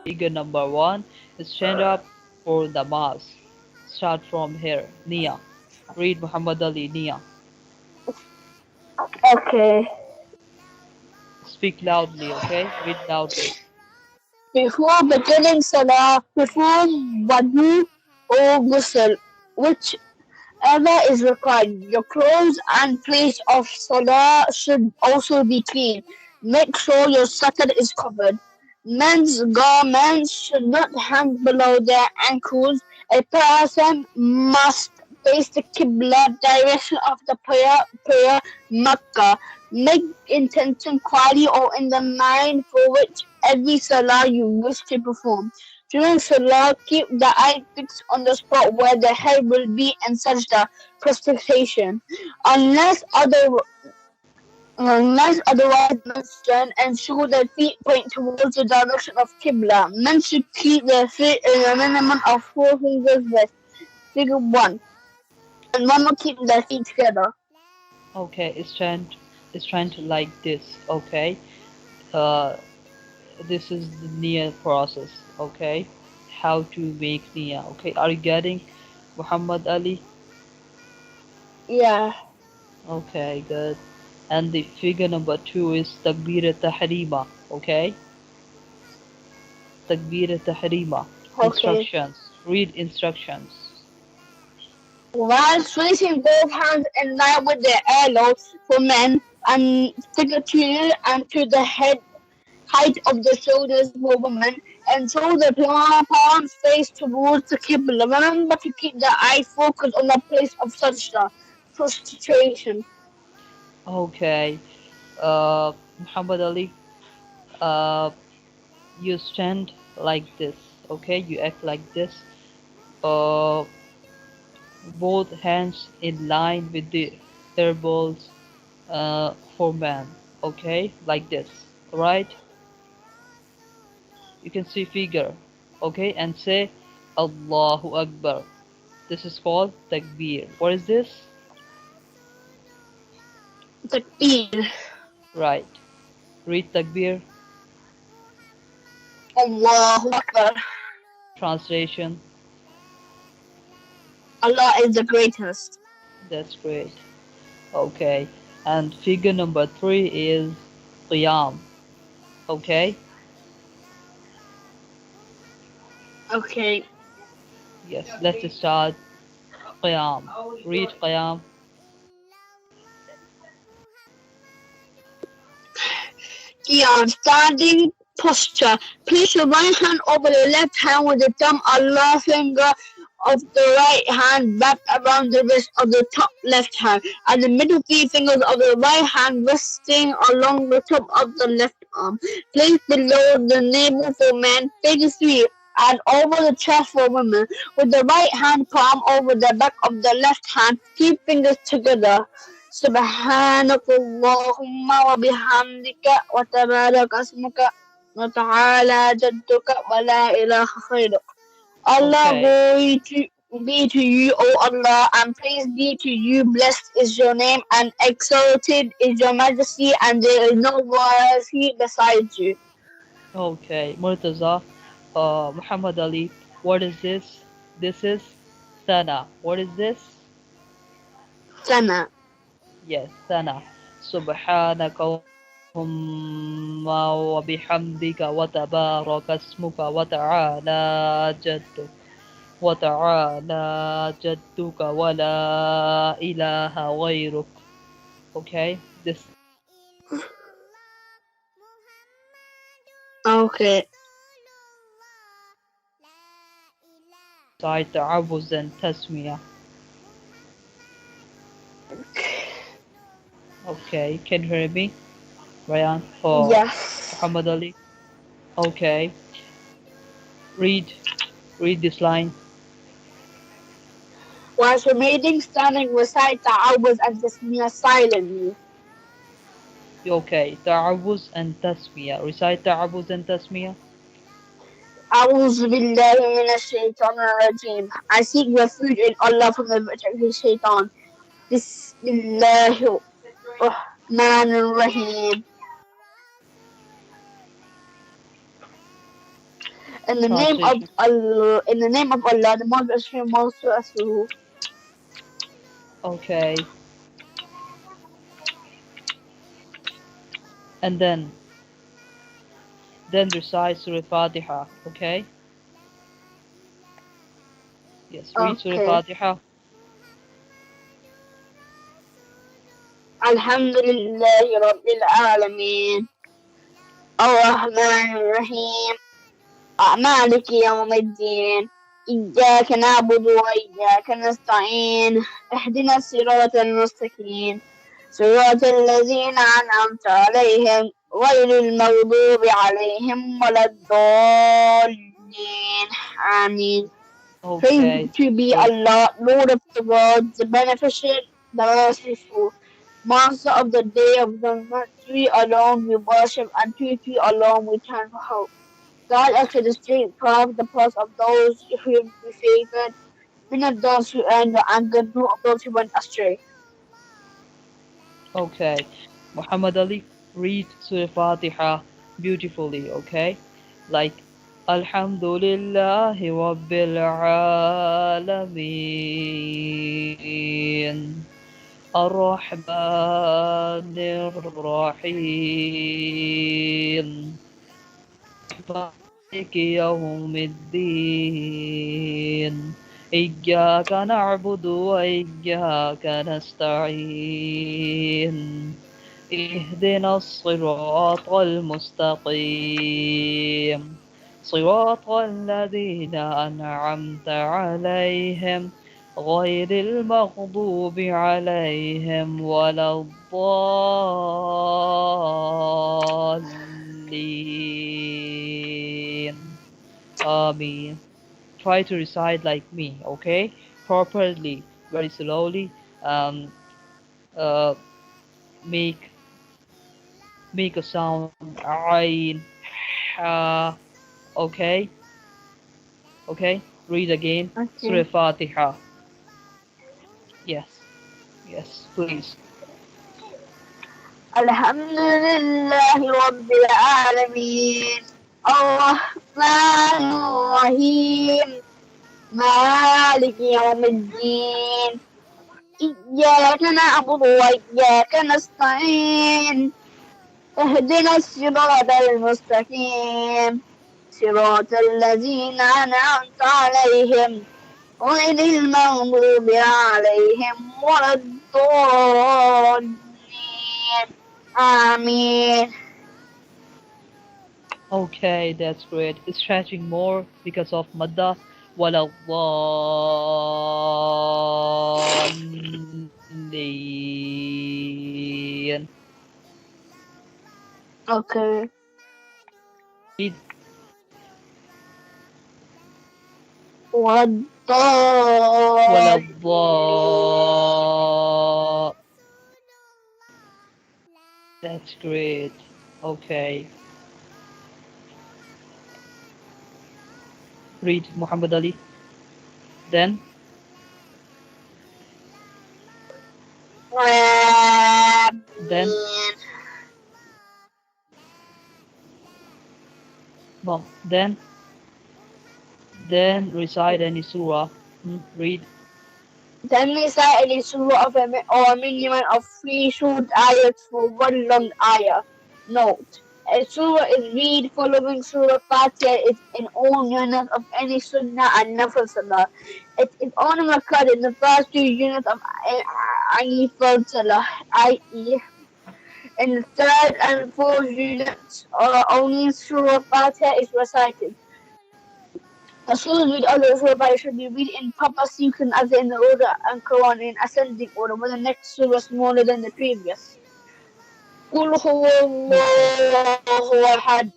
Figure number 1 is stand up for namaz. Start from here. Nia. Read Muhammad Ali. Nia. Okay. Speak loudly, okay? Read loudly. Before beginning Salah, perform wudu or ghusl, whichever is required. Your clothes and place of Salah should also be clean. Make sure your salat is covered. Men's garments should not hang below their ankles. A person must face the qibla direction of the prayer Makkah. Make intention quietly or in the mind for which every salah you wish to perform. During salah, keep the eye fixed on the spot where the head will be in sajda, prostration. Unless other Unless otherwise mentioned, ensure their feet point towards the direction of Qibla. Men should keep their feet in a minimum of 4 fingers width. Figure 1. And one more keep their feet together. Okay, stand like this, okay? Uh, this is the Nia process, okay? How to make Nia, okay? Are you getting Muhammad Ali? Yeah. Okay, good. And the figure number 2 is Takbir Tahrima, okay? Takbir Tahrima. Okay. Instructions. Read instructions. While placing both hands in line with the elbow for men and figure 2 and to the height of the shoulders for women, and so the palms face towards the Qibla. Remember to keep the eye focused on the place of sajda, prostration. Okay. Muhammad Ali, uh, you stand like this, okay? You act like this. Uh, both hands in line with the elbows for man, okay? Like this, right? You can see figure, okay? And say Allahu Akbar. This is called takbir. What is this? Takbir. Right. Read takbir. Allahu Akbar. Translation. Allah is the greatest. That's great. Okay. And figure number 3 is qiyam. Okay. Okay. Yes. Let's start qiyam. Read qiyam. Qiyam, standing posture. Place your right hand over the left hand with the thumb Allah finger of the right hand wrapped around the wrist of the top left hand, and the middle 3 fingers of the right hand resting along the top of the left arm. Place below the navel for men, figure 3, and over the chest for women, with the right hand palm over the back of the left hand, 3 fingers together. سبحانك اللهم وبحمدك وتبارك اسمك وتعالى جدك ولا إله خيرك. Allah Okay. glory to be to you, O Allah, and praise be to you. Blessed is your name, and exalted is your majesty, and there is no worthy besides you. Okay. Murtaza. Muhammad Ali. What is this? This is sana. What is this? Sana. Yes, sana. Subhanaka Allahumma wa bihamdika wa tabaraka ismuka wa ta'ala jadduk wa ta'ala jadduka wa la ilaha ghayruk. Okay, this Okay. side ta'awuz and tasmiyah. Okay, can you hear me? Ryan or Yes. Muhammad Ali? Okay, read this line. Whilst remaining standing, recite ta'awuz and tasmiyah silently. Okay, ta'awuz and tasmiyah. Recite ta'awuz and tasmiyah. أعوذ بالله من الشيطان الرجيم. I seek refuge in Allah from the rejected shaitan. Bismillahir Rahmanir Rahim. In the name of Prostration. Allah, the most extreme, most merciful. Okay. And then recite Surah Fatiha. Okay. Yes. Read Surah Okay. Fatiha. Alhamdulillahi Rabbil Alameen. Ar-Rahman Ar-Rahim. مالك يوم الدين إياك نعبد وإياك نستعين اهدنا الصراط المستقيم صراط الذين أنعمت عليهم غير المغضوب عليهم ولا الضالين آمين. Praise Okay. to That's be great. Allah, Lord of the worlds, the beneficent, the merciful, Master of the day of judgment. To you alone we worship, and to you alone we turn for help. God after the straight path, the path of those whom we favored, not those who earn your anger, nor of those who went astray. Okay. Muhammad Ali, read Surah Fatiha beautifully. Okay. Like Alhamdulillahi Rabbil Alameen. الرحمن الرحيم مالك يوم الدين إياك نعبد وإياك نستعين اهدنا الصراط المستقيم صراط الذين أنعمت عليهم غير المغضوب عليهم ولا الضالين. Ameen. Try to recite like me, okay? Properly, very slowly. Um, uh, make make a sound. Ain, ha. Okay, okay. Read again. Surah Okay. Fatiha. Yes, yes, please. Alhamdulillahi Rabbil Alameen. الرحمن الرحيم مالك يوم الدين إياك نعبد وإياك نستعين اهدنا الصراط المستقيم صراط الذين أنعمت عليهم غير المغضوب عليهم ولا الضالين آمين. Okay, that's great. Stretching more because of madda. ولا الضالين. Okay. Read ولا والضالين. الضال. That's great. Okay. Read Muhammad Ali. Then, then, آمين. well, then recite any surah. Read. Then we say any surah of or a minimum of 3 short ayats for one long ayah. Note: a surah is read following Surah Fatiha is in all units of any sunnah and nafil salah. It is only occurred in the first 2 units of any fard salah, i.e. in the third and fourth units only Surah Fatiha is recited. The surahs with other surahs should be read in proper sequence as in the order and Quran in ascending order, with the next surah smaller than the previous. قل هو Okay. الله أحد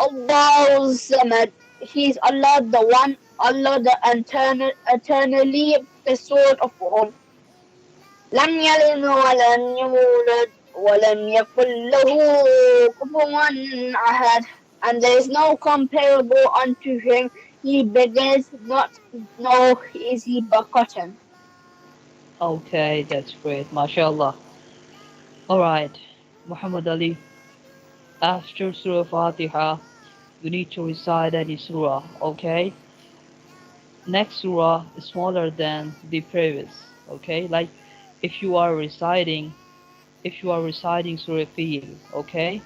الله الصمد. He is Allah the One, Allah the eternally bestowed of all. لم يلد ولم يولد ولم يكن له كفوا أحد. And there is no comparable unto him. He begins not, nor is he begotten. Okay, that's great. MashaAllah. Alright. Muhammad Ali. After Surah Fatiha, you need to recite any surah, okay? Next surah is smaller than the previous, okay? Like if you are reciting Surah Fil, okay?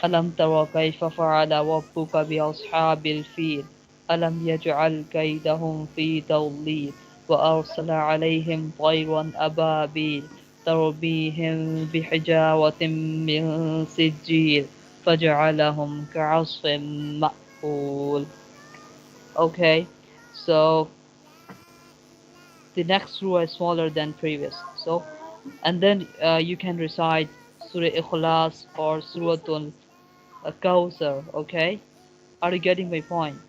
ألم تر كيف فعل ربك بأصحاب الفيل ألم يجعل كيدهم في تضليل وأرسل عليهم طيرا أبابيل ترميهم بحجارة من سجيل فجعلهم كعصف مأكول. Okay, so the next surah is smaller than previous. So, and then you can recite Surah Ikhlas or Surah Kawthar. Okay, are you getting my point?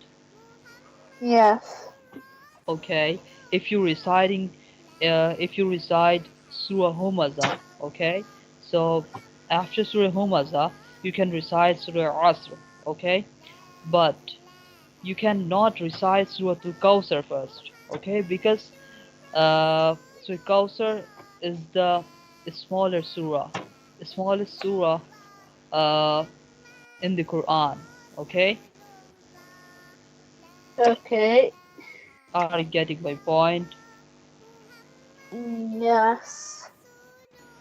Yes. Okay, if you reciting, if you recite Surah Humaza, okay, so after Surah Humaza, you can recite Surah Asr. Okay, but you cannot recite Surah Al-Kawthar first. Okay, because Surah Kawthar is the smaller surah, the smallest surah uh, in the Quran. Okay, Okay. are you getting my point? Yes.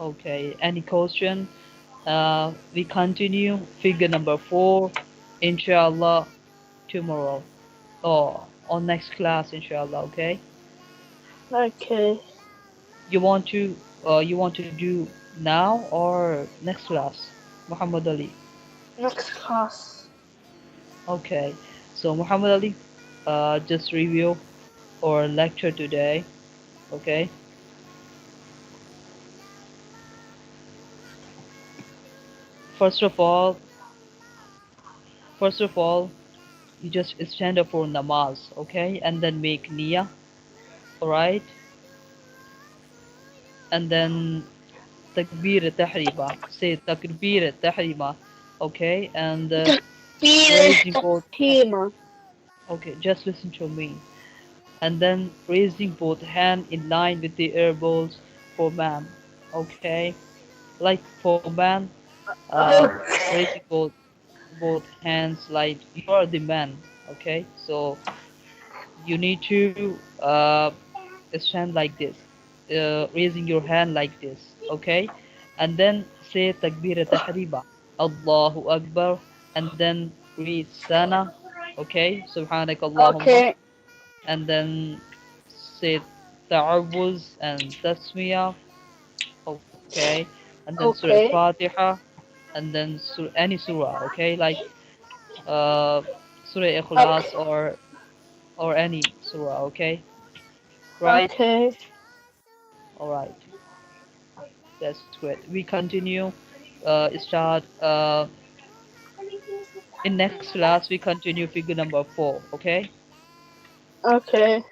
Okay, any question? We continue figure number 4, inshallah, tomorrow or on next class, inshallah. Okay, Okay. you want to do now or next class, Muhammad Ali? Next class. Okay, so Muhammad Ali, just review our lecture today. Okay, first of all, first of all, you just stand up for namaz, okay, and then make niyyah, all right, and then takbir tahrima, say takbir tahrima, okay, and تكبير raising both, التقديم. okay, just listen to me, and then raising both hand in line with the elbows for man, okay, like for man, raising both hands like you are the man, okay, so you need to stand like this, raising your hand like this, okay, and then say takbir tahriba, Allahu Akbar, and then read sana, okay, subhanak Allahumma, Okay. and then say ta'awuz and tasmiyah, okay, and then surah Okay. Fatiha, and then any surah, okay, like uh, surah Ikhlas Okay. or any surah, okay, right? Okay. All right, that's great. We continue. Start in next class. We continue figure number 4. Okay. Okay.